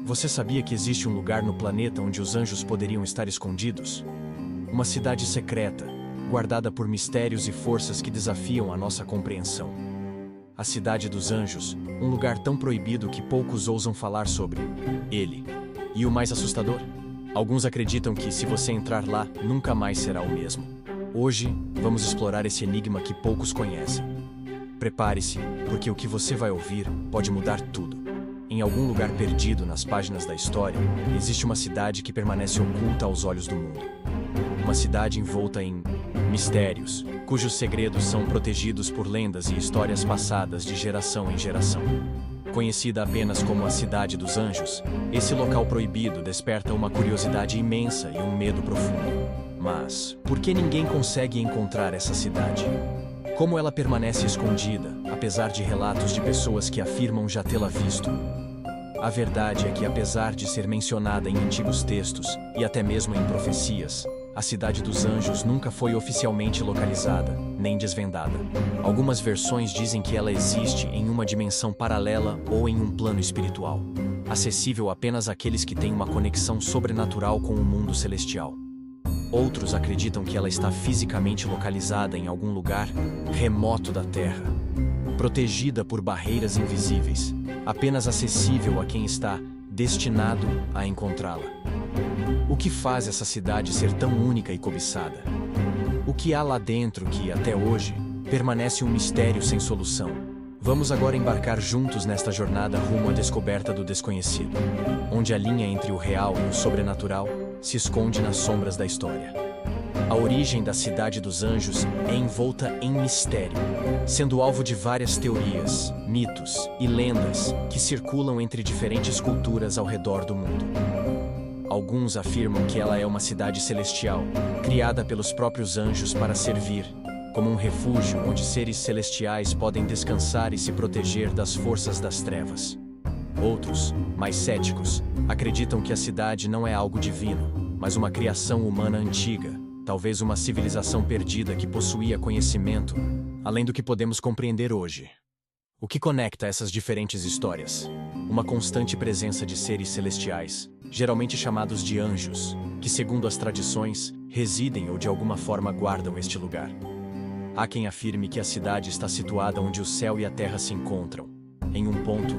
Você sabia que existe um lugar no planeta onde os anjos poderiam estar escondidos? Uma cidade secreta, guardada por mistérios e forças que desafiam a nossa compreensão. A Cidade dos Anjos, um lugar tão proibido que poucos ousam falar sobre ele. E o mais assustador? Alguns acreditam que, se você entrar lá, nunca mais será o mesmo. Hoje, vamos explorar esse enigma que poucos conhecem. Prepare-se, porque o que você vai ouvir pode mudar tudo. Em algum lugar perdido nas páginas da história, existe uma cidade que permanece oculta aos olhos do mundo. Uma cidade envolta em mistérios, cujos segredos são protegidos por lendas e histórias passadas de geração em geração. Conhecida apenas como a Cidade dos Anjos, esse local proibido desperta uma curiosidade imensa e um medo profundo. Mas, por que ninguém consegue encontrar essa cidade? Como ela permanece escondida, apesar de relatos de pessoas que afirmam já tê-la visto? A verdade é que, apesar de ser mencionada em antigos textos, e até mesmo em profecias, a Cidade dos Anjos nunca foi oficialmente localizada, nem desvendada. Algumas versões dizem que ela existe em uma dimensão paralela ou em um plano espiritual, acessível apenas àqueles que têm uma conexão sobrenatural com o mundo celestial. Outros acreditam que ela está fisicamente localizada em algum lugar remoto da Terra, protegida por barreiras invisíveis, apenas acessível a quem está destinado a encontrá-la. O que faz essa cidade ser tão única e cobiçada? O que há lá dentro que, até hoje, permanece um mistério sem solução? Vamos agora embarcar juntos nesta jornada rumo à descoberta do desconhecido, onde a linha entre o real e o sobrenatural se esconde nas sombras da história. A origem da Cidade dos Anjos é envolta em mistério, sendo alvo de várias teorias, mitos e lendas que circulam entre diferentes culturas ao redor do mundo. Alguns afirmam que ela é uma cidade celestial, criada pelos próprios anjos para servir, como um refúgio onde seres celestiais podem descansar e se proteger das forças das trevas. Outros, mais céticos, acreditam que a cidade não é algo divino, mas uma criação humana antiga, talvez uma civilização perdida que possuía conhecimento, além do que podemos compreender hoje. O que conecta essas diferentes histórias? Uma constante presença de seres celestiais, geralmente chamados de anjos, que, segundo as tradições, residem ou de alguma forma guardam este lugar. Há quem afirme que a cidade está situada onde o céu e a terra se encontram, em um ponto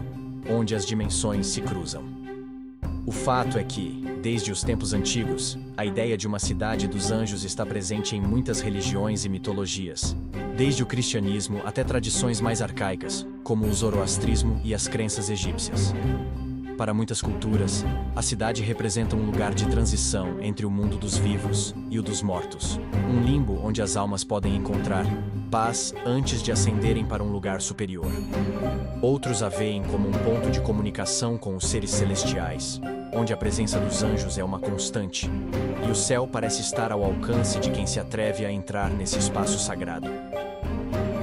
onde as dimensões se cruzam. O fato é que, desde os tempos antigos, a ideia de uma cidade dos anjos está presente em muitas religiões e mitologias, desde o cristianismo até tradições mais arcaicas, como o zoroastrismo e as crenças egípcias. Para muitas culturas, a cidade representa um lugar de transição entre o mundo dos vivos e o dos mortos, um limbo onde as almas podem encontrar paz antes de ascenderem para um lugar superior. Outros a veem como um ponto de comunicação com os seres celestiais, onde a presença dos anjos é uma constante, e o céu parece estar ao alcance de quem se atreve a entrar nesse espaço sagrado.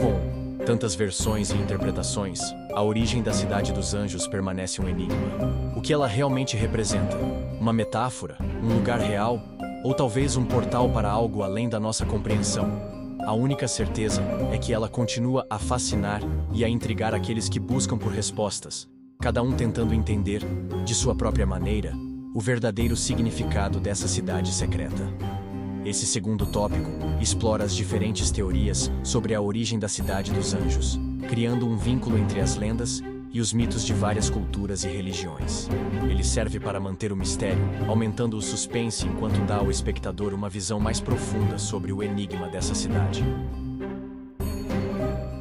Com tantas versões e interpretações, a origem da Cidade dos Anjos permanece um enigma. O que ela realmente representa? Uma metáfora? Um lugar real? Ou talvez um portal para algo além da nossa compreensão? A única certeza é que ela continua a fascinar e a intrigar aqueles que buscam por respostas, cada um tentando entender, de sua própria maneira, o verdadeiro significado dessa cidade secreta. Esse segundo tópico explora as diferentes teorias sobre a origem da Cidade dos Anjos, criando um vínculo entre as lendas e os mitos de várias culturas e religiões. Ele serve para manter o mistério, aumentando o suspense enquanto dá ao espectador uma visão mais profunda sobre o enigma dessa cidade.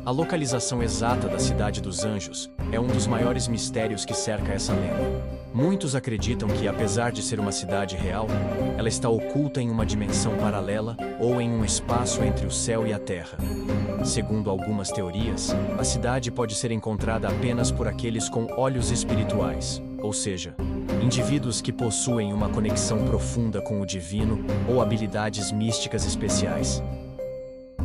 A localização exata da Cidade dos Anjos é um dos maiores mistérios que cerca essa lenda. Muitos acreditam que, apesar de ser uma cidade real, ela está oculta em uma dimensão paralela ou em um espaço entre o céu e a terra. Segundo algumas teorias, a cidade pode ser encontrada apenas por aqueles com olhos espirituais, ou seja, indivíduos que possuem uma conexão profunda com o divino ou habilidades místicas especiais.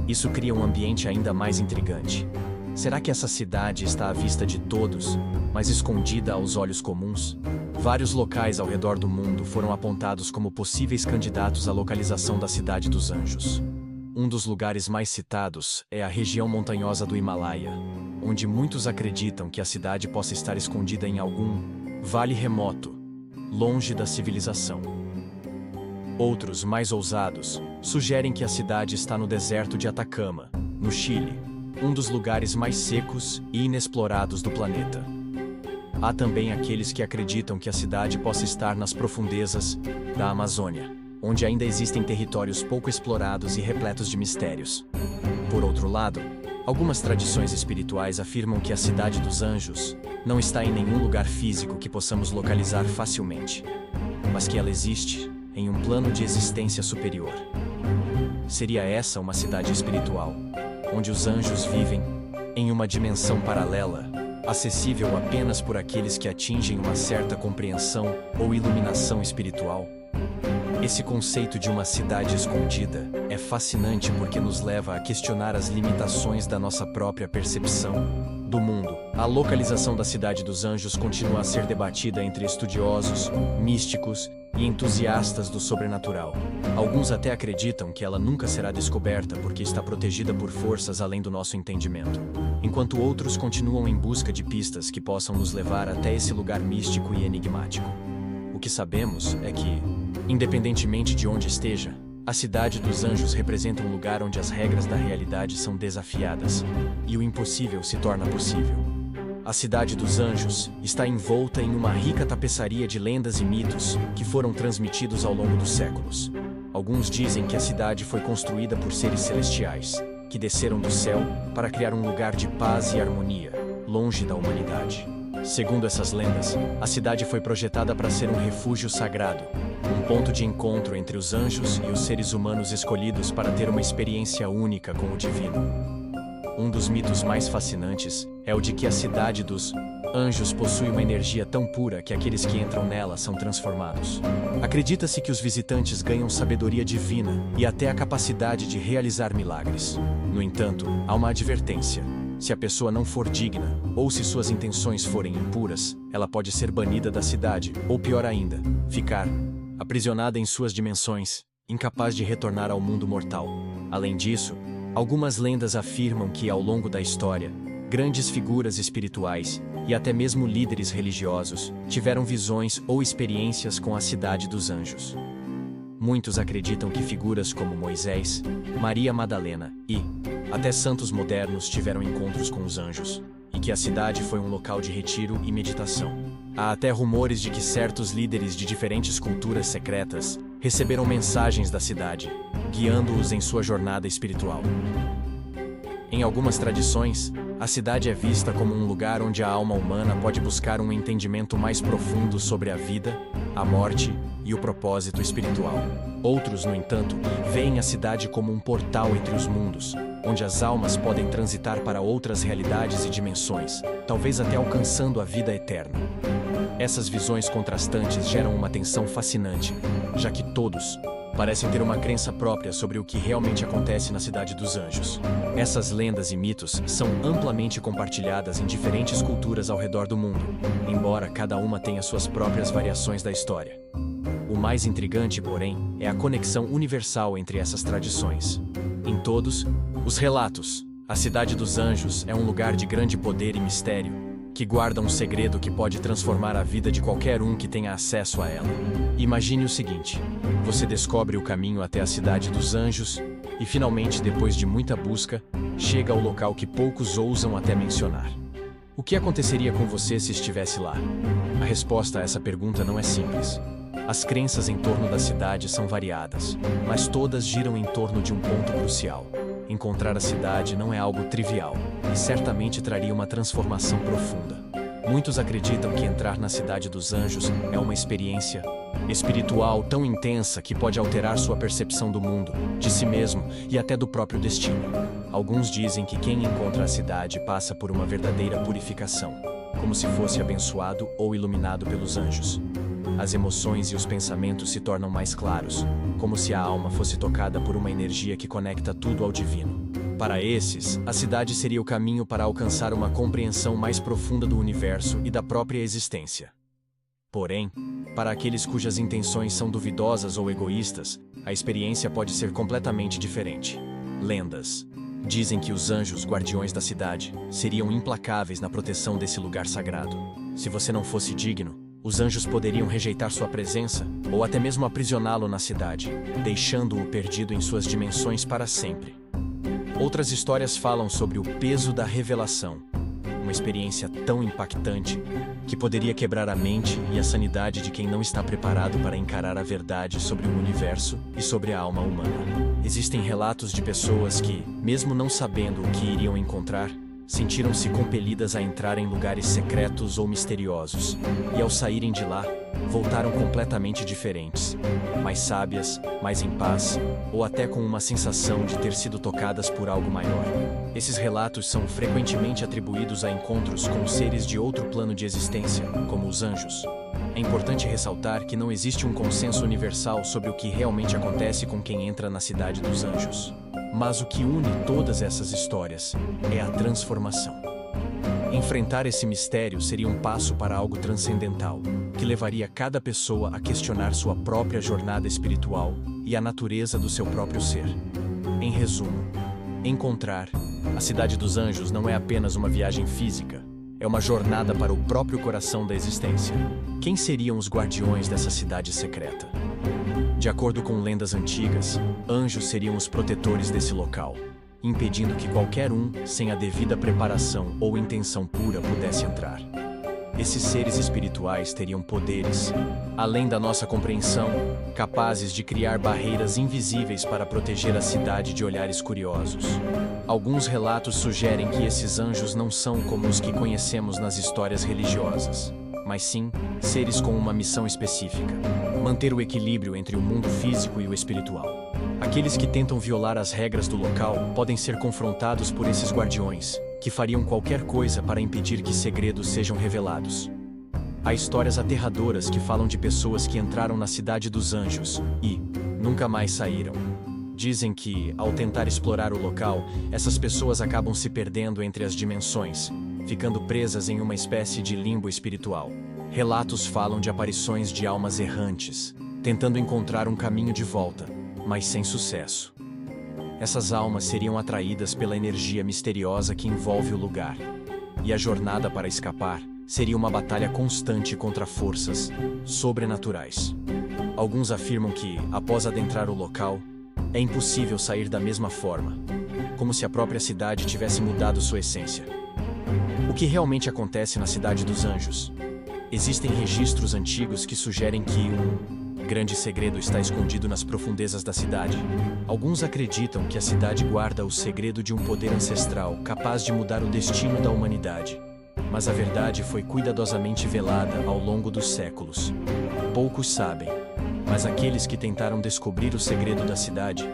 Isso cria um ambiente ainda mais intrigante. Será que essa cidade está à vista de todos, mas escondida aos olhos comuns? Vários locais ao redor do mundo foram apontados como possíveis candidatos à localização da Cidade dos Anjos. Um dos lugares mais citados é a região montanhosa do Himalaia, onde muitos acreditam que a cidade possa estar escondida em algum vale remoto, longe da civilização. Outros, mais ousados, sugerem que a cidade está no deserto de Atacama, no Chile, um dos lugares mais secos e inexplorados do planeta. Há também aqueles que acreditam que a cidade possa estar nas profundezas da Amazônia, onde ainda existem territórios pouco explorados e repletos de mistérios. Por outro lado, algumas tradições espirituais afirmam que a Cidade dos Anjos não está em nenhum lugar físico que possamos localizar facilmente, mas que ela existe em um plano de existência superior. Seria essa uma cidade espiritual, onde os anjos vivem em uma dimensão paralela, acessível apenas por aqueles que atingem uma certa compreensão ou iluminação espiritual? Esse conceito de uma cidade escondida é fascinante porque nos leva a questionar as limitações da nossa própria percepção do mundo. A localização da Cidade dos Anjos continua a ser debatida entre estudiosos, místicos e entusiastas do sobrenatural. Alguns até acreditam que ela nunca será descoberta porque está protegida por forças além do nosso entendimento, enquanto outros continuam em busca de pistas que possam nos levar até esse lugar místico e enigmático. O que sabemos é que, independentemente de onde esteja, a Cidade dos Anjos representa um lugar onde as regras da realidade são desafiadas e o impossível se torna possível. A Cidade dos Anjos está envolta em uma rica tapeçaria de lendas e mitos que foram transmitidos ao longo dos séculos. Alguns dizem que a cidade foi construída por seres celestiais, que desceram do céu para criar um lugar de paz e harmonia, longe da humanidade. Segundo essas lendas, a cidade foi projetada para ser um refúgio sagrado, um ponto de encontro entre os anjos e os seres humanos escolhidos para ter uma experiência única com o divino. Um dos mitos mais fascinantes é o de que a Cidade dos Anjos possui uma energia tão pura que aqueles que entram nela são transformados. Acredita-se que os visitantes ganham sabedoria divina e até a capacidade de realizar milagres. No entanto, há uma advertência. Se a pessoa não for digna, ou se suas intenções forem impuras, ela pode ser banida da cidade, ou pior ainda, ficar aprisionada em suas dimensões, incapaz de retornar ao mundo mortal. Além disso, algumas lendas afirmam que, ao longo da história, grandes figuras espirituais e até mesmo líderes religiosos tiveram visões ou experiências com a Cidade dos Anjos. Muitos acreditam que figuras como Moisés, Maria Madalena e até santos modernos tiveram encontros com os anjos, e que a cidade foi um local de retiro e meditação. Há até rumores de que certos líderes de diferentes culturas secretas receberam mensagens da cidade, guiando-os em sua jornada espiritual. Em algumas tradições, a cidade é vista como um lugar onde a alma humana pode buscar um entendimento mais profundo sobre a vida, a morte e o propósito espiritual. Outros, no entanto, veem a cidade como um portal entre os mundos, onde as almas podem transitar para outras realidades e dimensões, talvez até alcançando a vida eterna. Essas visões contrastantes geram uma tensão fascinante, já que todos parecem ter uma crença própria sobre o que realmente acontece na Cidade dos Anjos. Essas lendas e mitos são amplamente compartilhadas em diferentes culturas ao redor do mundo, embora cada uma tenha suas próprias variações da história. O mais intrigante, porém, é a conexão universal entre essas tradições. Em todos os relatos, a Cidade dos Anjos é um lugar de grande poder e mistério, que guarda um segredo que pode transformar a vida de qualquer um que tenha acesso a ela. Imagine o seguinte: você descobre o caminho até a Cidade dos Anjos e, finalmente, depois de muita busca, chega ao local que poucos ousam até mencionar. O que aconteceria com você se estivesse lá? A resposta a essa pergunta não é simples. As crenças em torno da cidade são variadas, mas todas giram em torno de um ponto crucial. Encontrar a cidade não é algo trivial, e certamente traria uma transformação profunda. Muitos acreditam que entrar na Cidade dos Anjos é uma experiência espiritual tão intensa que pode alterar sua percepção do mundo, de si mesmo e até do próprio destino. Alguns dizem que quem encontra a cidade passa por uma verdadeira purificação, como se fosse abençoado ou iluminado pelos anjos. As emoções e os pensamentos se tornam mais claros, como se a alma fosse tocada por uma energia que conecta tudo ao divino. Para esses, a cidade seria o caminho para alcançar uma compreensão mais profunda do universo e da própria existência. Porém, para aqueles cujas intenções são duvidosas ou egoístas, a experiência pode ser completamente diferente. Lendas dizem que os anjos guardiões da cidade seriam implacáveis na proteção desse lugar sagrado. Se você não fosse digno, Os anjos poderiam rejeitar sua presença, ou até mesmo aprisioná-lo na cidade, deixando-o perdido em suas dimensões para sempre. Outras histórias falam sobre o peso da revelação, uma experiência tão impactante que poderia quebrar a mente e a sanidade de quem não está preparado para encarar a verdade sobre o universo e sobre a alma humana. Existem relatos de pessoas que, mesmo não sabendo o que iriam encontrar, sentiram-se compelidas a entrar em lugares secretos ou misteriosos, e ao saírem de lá, voltaram completamente diferentes, mais sábias, mais em paz, ou até com uma sensação de ter sido tocadas por algo maior. Esses relatos são frequentemente atribuídos a encontros com seres de outro plano de existência, como os anjos. É importante ressaltar que não existe um consenso universal sobre o que realmente acontece com quem entra na cidade dos anjos. Mas o que une todas essas histórias é a transformação. Enfrentar esse mistério seria um passo para algo transcendental, que levaria cada pessoa a questionar sua própria jornada espiritual e a natureza do seu próprio ser. Em resumo, encontrar a Cidade dos Anjos não é apenas uma viagem física, é uma jornada para o próprio coração da existência. Quem seriam os guardiões dessa cidade secreta? De acordo com lendas antigas, anjos seriam os protetores desse local, impedindo que qualquer um, sem a devida preparação ou intenção pura, pudesse entrar. Esses seres espirituais teriam poderes, além da nossa compreensão, capazes de criar barreiras invisíveis para proteger a cidade de olhares curiosos. Alguns relatos sugerem que esses anjos não são como os que conhecemos nas histórias religiosas, mas sim seres com uma missão específica: manter o equilíbrio entre o mundo físico e o espiritual. Aqueles que tentam violar as regras do local podem ser confrontados por esses guardiões, que fariam qualquer coisa para impedir que segredos sejam revelados. Há histórias aterradoras que falam de pessoas que entraram na Cidade dos Anjos e nunca mais saíram. Dizem que, ao tentar explorar o local, essas pessoas acabam se perdendo entre as dimensões, ficando presas em uma espécie de limbo espiritual. Relatos falam de aparições de almas errantes, tentando encontrar um caminho de volta, mas sem sucesso. Essas almas seriam atraídas pela energia misteriosa que envolve o lugar, e a jornada para escapar seria uma batalha constante contra forças sobrenaturais. Alguns afirmam que, após adentrar o local, é impossível sair da mesma forma, como se a própria cidade tivesse mudado sua essência. O que realmente acontece na Cidade dos Anjos? Existem registros antigos que sugerem que um grande segredo está escondido nas profundezas da cidade. Alguns acreditam que a cidade guarda o segredo de um poder ancestral capaz de mudar o destino da humanidade. Mas a verdade foi cuidadosamente velada ao longo dos séculos. Poucos sabem, mas aqueles que tentaram descobrir o segredo da cidade,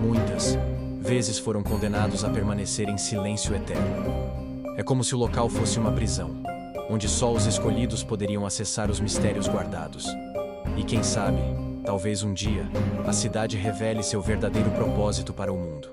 muitas vezes foram condenados a permanecer em silêncio eterno. É como se o local fosse uma prisão, onde só os escolhidos poderiam acessar os mistérios guardados. E quem sabe, talvez um dia, a cidade revele seu verdadeiro propósito para o mundo.